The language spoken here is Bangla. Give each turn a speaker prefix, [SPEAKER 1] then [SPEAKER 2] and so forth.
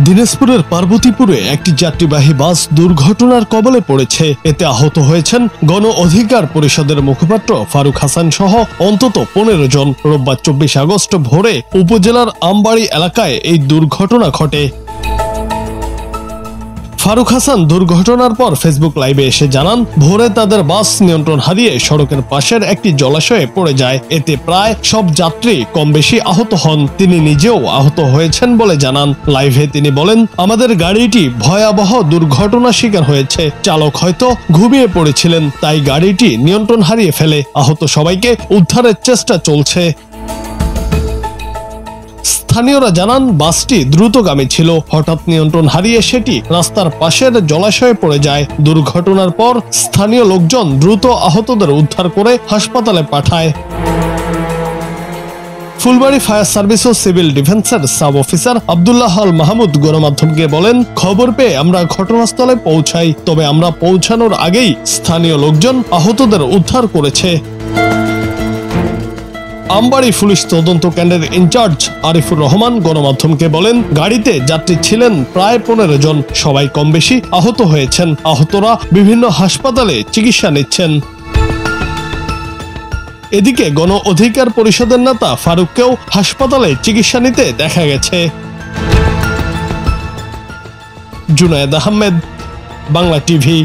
[SPEAKER 1] দিনাজপুরের পার্বতীপুরে একটি যাত্রীবাহী বাস দুর্ঘটনার কবলে পড়েছে। এতে আহত হয়েছেন গণ অধিকার পরিষদের মুখপাত্র ফারুক হাসান সহ অন্তত 15 জন। রোববার 24 আগস্ট ভোরে উপজেলার আমবাড়ি এলাকায় এই দুর্ঘটনা ঘটে। ফারুক হাসান দুর্ঘটনার পর ফেসবুক লাইভে এসে জানান, ভোরে তাদের বাস নিয়ন্ত্রণ হারিয়ে সড়কের পাশের একটি জলাশয়ে পড়ে যায়। এতে প্রায় সব যাত্রী কম বেশি আহত হন। তিনি নিজেও আহত হয়েছেন বলে জানান। লাইভে তিনি বলেন, আমাদের গাড়িটি ভয়াবহ দুর্ঘটনা শিকার হয়েছে। চালক হয়তো ঘুমিয়ে পড়েছিলেন, তাই গাড়িটি নিয়ন্ত্রণ হারিয়ে ফেলে। আহত সবাইকে উদ্ধারের চেষ্টা চলছে। স্থানীয়রা জানান, বাসটি দ্রুতগামী ছিল। হঠাৎ নিয়ন্ত্রণ হারিয়ে সেটি রাস্তার পাশের জলাশয়ে পড়ে যায়। দুর্ঘটনার পর স্থানীয় লোকজন দ্রুত আহতদের উদ্ধার করে হাসপাতালে পাঠায়। ফুলবাড়ী ফায়ার সার্ভিস ও সিভিল ডিফেন্সের সাব অফিসার আব্দুল্লাহ আল মাহমুদ গণমাধ্যমকে বলেন, খবর পেয়ে আমরা ঘটনাস্থলে পৌঁছাই, তবে আমরা পৌঁছানোর আগেই স্থানীয় লোকজন আহতদের উদ্ধার করেছে। আমবাড়ি পুলিশ তদন্ত কেন্দ্রের ইনচার্জ আরিফুর রহমান গণমাধ্যমকে বলেন, গাড়িতে যাত্রী ছিলেন প্রায় 15 জন। সবাই কম বেশি আহত হয়েছেন। আহতরা বিভিন্ন হাসপাতালে চিকিৎসা নিচ্ছেন। এদিকে গণ অধিকার পরিষদের নেতা ফারুককেও হাসপাতালে চিকিৎসা নিতে দেখা গেছে। জুনায়েদ আহমেদ, বাংলা টিভি।